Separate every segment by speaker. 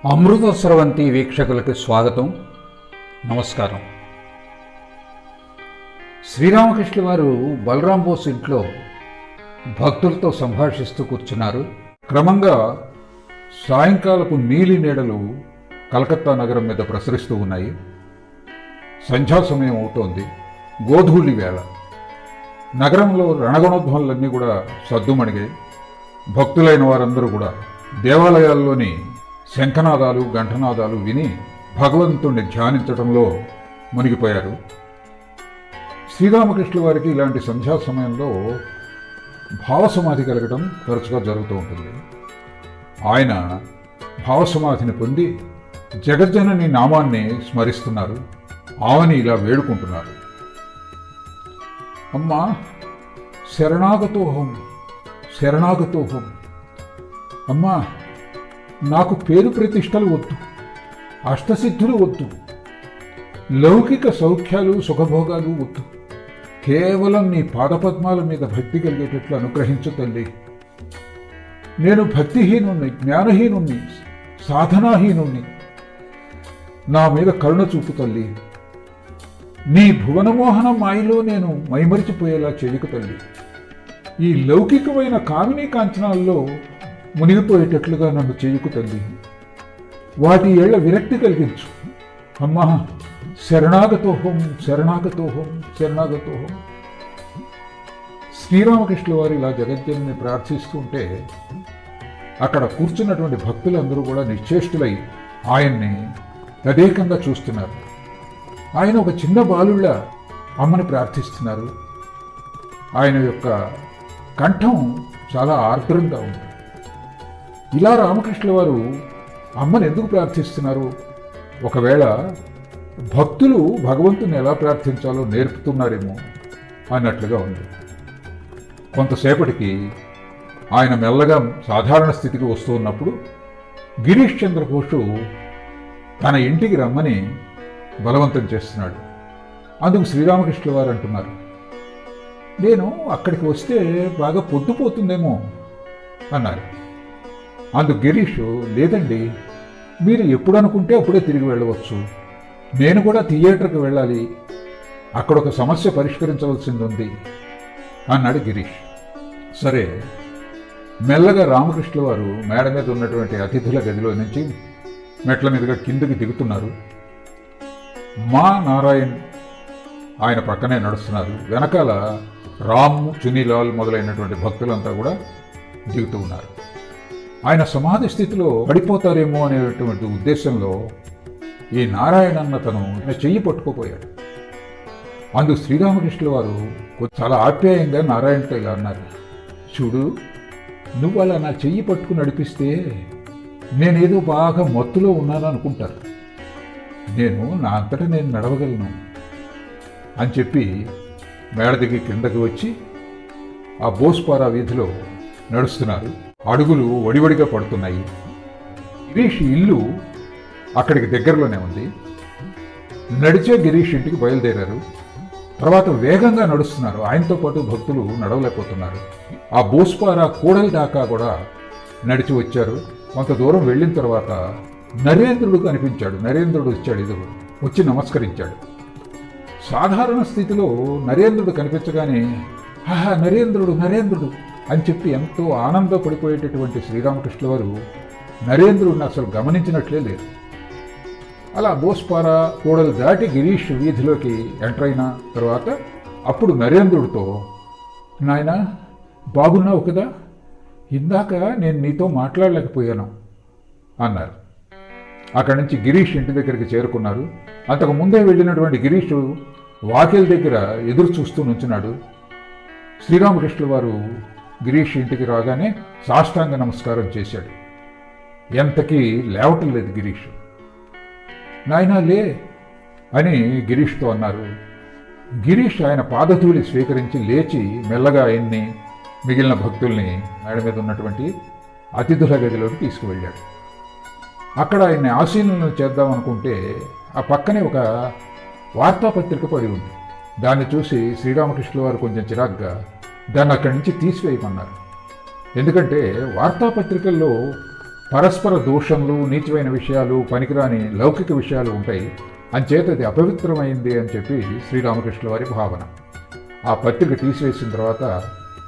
Speaker 1: అమృత స్రవంతి వీక్షకులకు స్వాగతం, నమస్కారం. శ్రీరామకృష్ణ వారు బలరాం బోస్ ఇంట్లో భక్తులతో సంభాషిస్తూ కూర్చున్నారు. క్రమంగా సాయంకాలపు నీలి నీడలు కలకత్తా నగరం మీద ప్రసరిస్తూ ఉన్నాయి. సంధ్యా సమయం అవుతోంది. గోధూళి వేళ. నగరంలో రణగణోధ్వనులన్నీ కూడా సద్దుమణిగాయి. భక్తులైన వారందరూ కూడా దేవాలయాల్లోని శంఖనాదాలు ఘంటనాదాలు విని భగవంతుణ్ణి ధ్యానించడంలో మునిగిపోయారు. శ్రీరామకృష్ణ వారికి ఇలాంటి సంధ్యా సమయంలో భావసమాధి కలగడం తరచుగా జరుగుతూ ఉంటుంది. ఆయన భావసమాధిని పొంది జగజ్జనని నామాన్ని స్మరిస్తున్నారు. ఆమెని ఇలా వేడుకుంటున్నారు. అమ్మా, శరణాగతోహం శరణాగతోహం. అమ్మా, నాకు పేరు ప్రతిష్టలు వద్దు, అష్టసిద్ధులు వద్దు, లౌకిక సౌఖ్యాలు సుఖభోగాలు వద్దు. కేవలం నీ పాదపద్మాల మీద భక్తి కలిగేటట్లు అనుగ్రహించు తల్లి. నేను భక్తిహీనుణ్ణి, జ్ఞానహీనుణ్ణి, సాధనాహీనుణ్ణి. నా మీద కరుణ చూపు తల్లి. నీ భువనమోహన మాయలో నేను మైమరిచిపోయేలా చేయకు తల్లి. ఈ లౌకికమైన కామినీ కాంచనాల్లో మునిగిపోయేటట్లుగా నన్ను చేయకు తల్లి. వాటి ఏళ్ల విరక్తి కలిగించు. అమ్మా, శరణాగతోహం శరణాగతోహం శరణాగతోహం. శ్రీరామకృష్ణ వారు ఇలా జగజ్జనని ప్రార్థిస్తుంటే అక్కడ కూర్చున్నటువంటి భక్తులందరూ కూడా నిశ్చేష్టులై ఆయన్ని తదేకంగా చూస్తున్నారు. ఆయన ఒక చిన్న బాలుళ్ళ అమ్మని ప్రార్థిస్తున్నారు. ఆయన యొక్క కంఠం చాలా ఆర్ద్రంగా ఉంది. ఇలా రామకృష్ణ వారు అమ్మని ఎందుకు ప్రార్థిస్తున్నారు? ఒకవేళ భక్తులు భగవంతుని ఎలా ప్రార్థించాలో నేర్పుతున్నారేమో అన్నట్లుగా ఉంది. కొంతసేపటికి ఆయన మెల్లగా సాధారణ స్థితికి వస్తూ ఉన్నప్పుడు గిరీష్ చంద్ర ఘోష్ తన ఇంటికి రమ్మని బలవంతం చేస్తున్నాడు. అందుకు శ్రీరామకృష్ణ వారు అంటున్నారు, నేను అక్కడికి వస్తే బాగా పొద్దుపోతుందేమో అన్నారు. అందుకు గిరీష్, లేదండి, మీరు ఎప్పుడు అనుకుంటే అప్పుడే తిరిగి వెళ్ళవచ్చు. నేను కూడా థియేటర్కి వెళ్ళాలి, అక్కడ ఒక సమస్య పరిష్కరించవలసింది ఉంది అన్నాడు గిరీష్. సరే, మెల్లగా రామకృష్ణ వారు మేడ మీద ఉన్నటువంటి అతిథుల గదిలో నుంచి మెట్ల మీదుగా కిందకి దిగుతున్నారు. మా నారాయణ్ ఆయన పక్కనే నడుస్తున్నారు. వెనకాల రామ్, చునీలాల్ మొదలైనటువంటి భక్తులంతా కూడా దిగుతూ ఉన్నారు. ఆయన సమాధి స్థితిలో పడిపోతారేమో అనేటువంటి ఉద్దేశంలో ఈ నారాయణ అన్న తను చెయ్యి పట్టుకోపోయాడు. అందుకు శ్రీరామకృష్ణ వారు చాలా ఆప్యాయంగా నారాయణతో ఇలా అన్నారు, చూడు, నువ్వు అలా నా చెయ్యి పట్టుకుని నడిపిస్తే నేనేదో బాగా మత్తులో ఉన్నాను అనుకుంటారు. నేను నా అంతటా నేను నడవగలను అని చెప్పి మేడ దిగి కిందకి వచ్చి ఆ బోస్పారా వీధిలో నడుస్తున్నారు. అడుగులు వడివడిగా పడుతున్నాయి. గిరీష్ ఇల్లు అక్కడికి దగ్గరలోనే ఉంది. నడిచే గిరీష్ ఇంటికి బయలుదేరారు. తర్వాత వేగంగా నడుస్తున్నారు. ఆయనతో పాటు భక్తులు నడవలేకపోతున్నారు. ఆ బోస్పారా కూడలి దాకా కూడా నడిచి వచ్చారు. కొంత దూరం వెళ్ళిన తర్వాత నరేంద్రుడు కనిపించాడు. నరేంద్రుడు వచ్చాడు, ఎదురు వచ్చి నమస్కరించాడు. సాధారణ స్థితిలో నరేంద్రుడు కనిపించగానే ఆహా, నరేంద్రుడు నరేంద్రుడు అని చెప్పి ఎంతో ఆనందపడిపోయేటటువంటి శ్రీరామకృష్ణ వారు నరేంద్రుడిని అసలు గమనించినట్లే లేదు. అలా బోస్పారా కూడలు దాటి గిరీష్ వీధిలోకి ఎంటర్ అయిన తర్వాత అప్పుడు నరేంద్రుడితో, నాయనా, బాగున్నావు కదా, ఇందాక నేను నీతో మాట్లాడలేకపోయాను అన్నారు. అక్కడి నుంచి గిరీష్ ఇంటి దగ్గరికి చేరుకున్నారు. అంతకు ముందే వెళ్ళినటువంటి గిరీష్ వాకిలి దగ్గర ఎదురు చూస్తూ నుంచున్నాడు. శ్రీరామకృష్ణ వారు గిరీష్ ఇంటికి రాగానే సాష్టాంగ నమస్కారం చేశాడు. ఎంతకీ లేవటం లేదు గిరీష్. నాయనా లే అని గిరీష్తో అన్నారు. గిరీష్ ఆయన పాదధూళి స్వీకరించి లేచి మెల్లగా ఆయన్ని, మిగిలిన భక్తుల్ని మేడ మీద ఉన్నటువంటి అతిథుల గదిలోకి తీసుకువెళ్ళాడు. అక్కడ ఆయన్ని ఆశీనులను చేద్దామనుకుంటే ఆ పక్కనే ఒక వార్తాపత్రిక పడి ఉంది. దాన్ని చూసి శ్రీరామకృష్ణ వారు కొంచెం చిరాగ్గా దాన్ని అక్కడి నుంచి తీసివేయమన్నారు. ఎందుకంటే వార్తాపత్రికల్లో పరస్పర దోషములు, నీచమైన విషయాలు, పనికిరాని లౌకిక విషయాలు ఉంటాయి, అంచేత అది అపవిత్రమైంది అని చెప్పి శ్రీరామకృష్ణుల వారి భావన. ఆ పత్రిక తీసివేసిన తర్వాత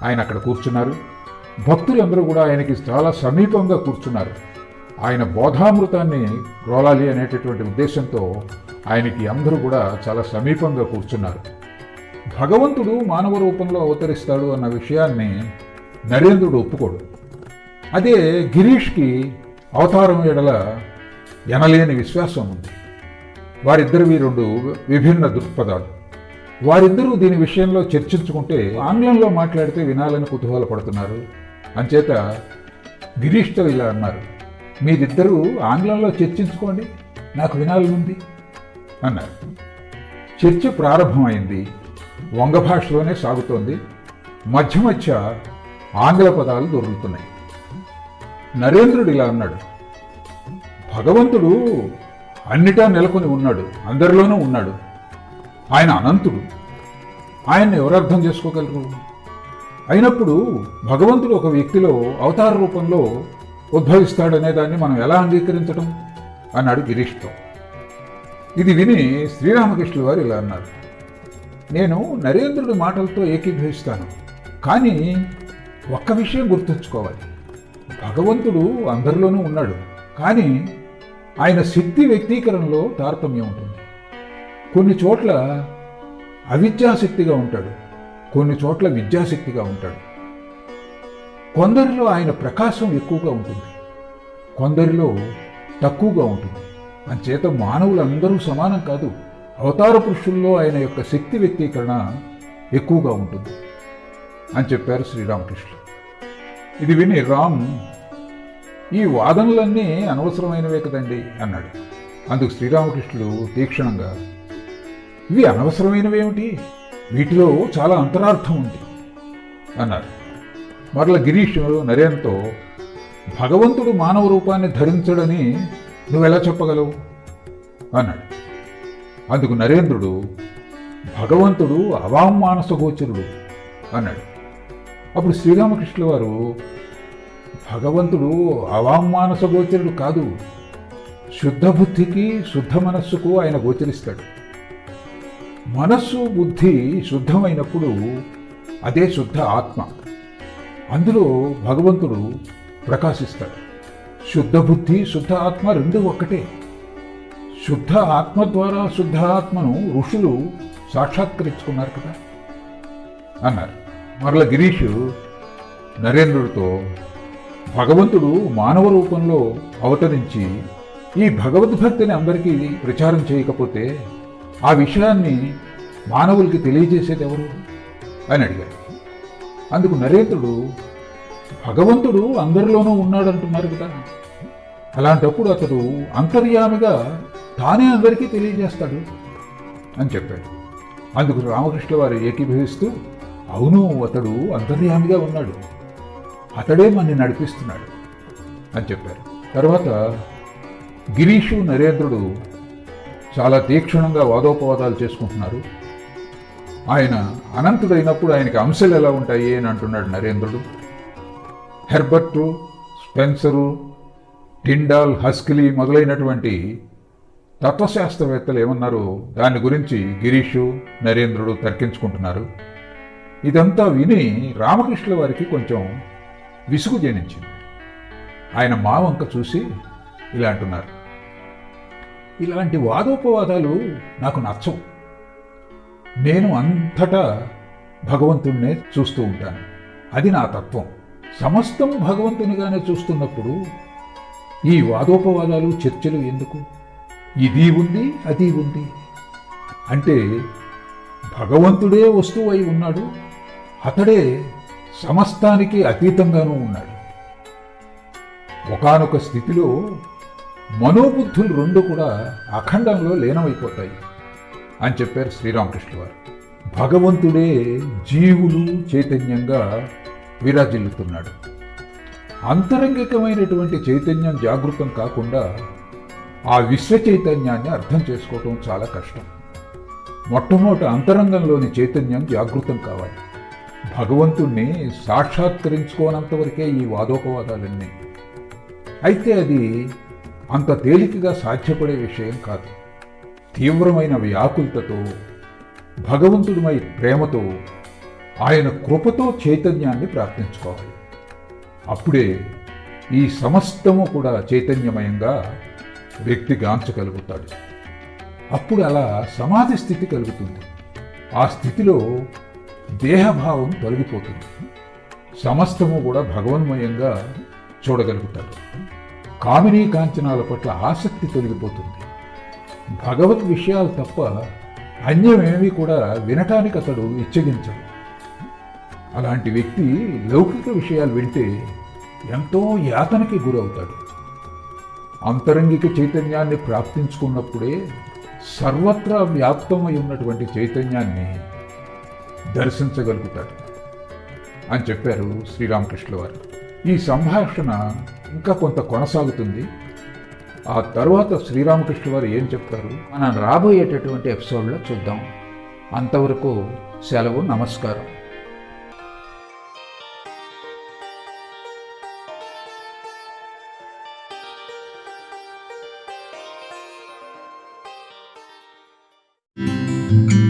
Speaker 1: ఆయన అక్కడ కూర్చున్నారు. భక్తులందరూ కూడా ఆయనకి చాలా సమీపంగా కూర్చున్నారు. ఆయన బోధామృతాన్ని రోలాలి అనేటటువంటి ఉద్దేశంతో ఆయనకి అందరూ కూడా చాలా సమీపంగా కూర్చున్నారు. భగవంతుడు మానవ రూపంలో అవతరిస్తాడు అన్న విషయాన్ని నరేంద్రుడు ఒప్పుకోడు. అదే గిరీష్కి అవతారం ఎడల ఎనలేని విశ్వాసం ఉంది. వారిద్దరివి రెండు విభిన్న దృక్పథాలు. వారిద్దరూ దీని విషయంలో చర్చించుకుంటే ఆంగ్లంలో మాట్లాడితే వినాలని కుతూహలపడుతున్నారు. అంచేత గిరీష్తో ఇలా అన్నారు, మీరిద్దరూ ఆంగ్లంలో చర్చించుకోండి, నాకు వినాలనుంది అన్నారు. చర్చ ప్రారంభమైంది. వంగ భాషలోనే సాగుతోంది. మధ్య మధ్య ఆంగ్ల పదాలు దొరుకుతున్నాయి. నరేంద్రుడు ఇలా అన్నాడు, భగవంతుడు అన్నిటా నెలకొని ఉన్నాడు, అందరిలోనూ ఉన్నాడు. ఆయన అనంతుడు. ఆయన్ని ఎవరు అర్థం చేసుకోగలరు? అయినప్పుడు భగవంతుడు ఒక వ్యక్తిలో అవతార రూపంలో ఉద్భవిస్తాడనే దాన్ని మనం ఎలా అంగీకరించడం అన్నాడు గిరీష్తో. ఇది విని శ్రీరామకృష్ణుల వారు ఇలా అన్నారు, నేను నరేంద్రుడి మాటలతో ఏకీభవిస్తాను, కానీ ఒక్క విషయం గుర్తుంచుకోవాలి, భగవంతుడు అందరిలోనూ ఉన్నాడు, కానీ ఆయన శక్తి వ్యక్తీకరణలో తారతమ్యం ఉంటుంది. కొన్ని చోట్ల అవిద్యాశక్తిగా ఉంటాడు, కొన్ని చోట్ల విద్యాశక్తిగా ఉంటాడు. కొందరిలో ఆయన ప్రకాశం ఎక్కువగా ఉంటుంది, కొందరిలో తక్కువగా ఉంటుంది. అంచేత మానవులందరూ సమానం కాదు. అవతార పురుషుల్లో ఆయన యొక్క శక్తి వ్యక్తీకరణ ఎక్కువగా ఉంటుంది అని చెప్పారు శ్రీరామకృష్ణుడు. ఇది విని రామ్, ఈ వాదనలన్నీ అనవసరమైనవే కదండి అన్నాడు. అందుకు శ్రీరామకృష్ణుడు తీక్షణంగా, ఇవి అనవసరమైనవేమిటి, వీటిలో చాలా అంతరార్థం ఉంది అన్నారు. మరల గిరీష్ నరేన్తో, భగవంతుడు మానవ రూపాన్ని ధరించడని నువ్వెలా చెప్పగలవు అన్నాడు. అందుకు నరేంద్రుడు, భగవంతుడు అవామానస గోచరుడు అన్నాడు. అప్పుడు శ్రీరామకృష్ణుల వారు, భగవంతుడు అవామానస గోచరుడు కాదు, శుద్ధ బుద్ధికి శుద్ధ మనస్సుకు ఆయన గోచరిస్తాడు. మనస్సు బుద్ధి శుద్ధమైనప్పుడు అదే శుద్ధ ఆత్మ, అందులో భగవంతుడు ప్రకాశిస్తాడు. శుద్ధ బుద్ధి శుద్ధ ఆత్మ రెండు ఒక్కటే. శుద్ధ ఆత్మ ద్వారా శుద్ధ ఆత్మను ఋషులు సాక్షాత్కరించుకున్నారు కదా అన్నారు. మరల గిరీషు నరేంద్రుడితో, భగవంతుడు మానవ రూపంలో అవతరించి ఈ భగవద్భక్తిని అందరికీ ప్రచారం చేయకపోతే ఆ విషయాన్ని మానవులకి తెలియజేసేది ఎవరు అని అడిగాడు. అందుకు నరేంద్రుడు, భగవంతుడు అందరిలోనూ ఉన్నాడంటున్నారు కదా, అలాంటప్పుడు అతడు అంతర్యామిగా తానే అందరికీ తెలియజేస్తాడు అని చెప్పాడు. అందుకు రామకృష్ణ వారు ఏకీభవిస్తూ, అవును, అతడు అంతర్యామిగా ఉన్నాడు, అతడే మనని నడిపిస్తున్నాడు అని చెప్పారు. తర్వాత గిరీషు నరేంద్రుడు చాలా తీక్షణంగా వాదోపవాదాలు చేసుకుంటున్నారు. ఆయన అనంతుడైనప్పుడు ఆయనకి అంశాలు ఎలా ఉంటాయి అని అంటున్నాడు నరేంద్రుడు. హెర్బర్టు, స్పెన్సరు, టిండాల్, హస్కిలీ మొదలైనటువంటి తత్వశాస్త్రవేత్తలు ఏమన్నారు దాని గురించి గిరీషు నరేంద్రుడు తర్కించుకుంటున్నారు. ఇదంతా విని రామకృష్ణుల వారికి కొంచెం విసుగు జనించింది. ఆయన మా వంక చూసి ఇలా అంటున్నారు, ఇలాంటి వాదోపవాదాలు నాకు నచ్చవు. నేను అంతటా భగవంతుణ్ణే చూస్తూ ఉంటాను, అది నా తత్వం. సమస్తం భగవంతునిగానే చూస్తున్నప్పుడు ఈ వాదోపవాదాలు చర్చలు ఎందుకు? ఇది ఉంది అది ఉంది అంటే భగవంతుడే వస్తువు అయి ఉన్నాడు, అతడే సమస్తానికి అతీతంగానూ ఉన్నాడు. ఒకానొక స్థితిలో మనోబుద్ధులు రెండు కూడా అఖండంలో లీనమైపోతాయి అని చెప్పారు శ్రీరామకృష్ణ వారు. భగవంతుడే జీవులు చైతన్యంగా విరాజిల్లుతున్నాడు. అంతరంగికమైనటువంటి చైతన్యం జాగృతం కాకుండా ఆ విశ్వ చైతన్యాన్ని అర్థం చేసుకోవటం చాలా కష్టం. మొట్టమొదట అంతరంగంలోని చైతన్యం జాగృతం కావాలి. భగవంతుణ్ణి సాక్షాత్కరించుకోనంత వరకే ఈ వాదోపవాదాలన్నీ. అయితే అది అంత తేలికగా సాధ్యపడే విషయం కాదు. తీవ్రమైన వ్యాకులతతో, భగవంతుడిపై ప్రేమతో, ఆయన కృపతో చైతన్యాన్ని ప్రార్థించుకోవాలి. అప్పుడే ఈ సమస్తము కూడా చైతన్యమయంగా వ్యక్తి గాంచగలుగుతాడు. అప్పుడు అలా సమాధి స్థితి కలుగుతుంది. ఆ స్థితిలో దేహభావం తొలగిపోతుంది. సమస్తము కూడా భగవన్మయంగా చూడగలుగుతాడు. కామినీ కాంచనాల పట్ల ఆసక్తి తొలగిపోతుంది. భగవత్ విషయాలు తప్ప అన్యమేమీ కూడా వినటానికి అతడు ఇచ్చగించడు. అలాంటి వ్యక్తి లౌకిక విషయాలు వింటే ఎంతో యాతనకి గురవుతాడు. అంతరంగిక చైతన్యాన్ని ప్రాప్తించుకున్నప్పుడే సర్వత్రా వ్యాప్తమై ఉన్నటువంటి చైతన్యాన్ని దర్శించగలుగుతాడు అని చెప్పారు శ్రీరామకృష్ణుల వారు. ఈ సంభాషణ ఇంకా కొంత కొనసాగుతుంది. ఆ తర్వాత శ్రీరామకృష్ణుల వారు ఏం చెప్తారు మనం రాబోయేటటువంటి ఎపిసోడ్లో చూద్దాం. అంతవరకు సెలవు. నమస్కారం.
Speaker 2: thank you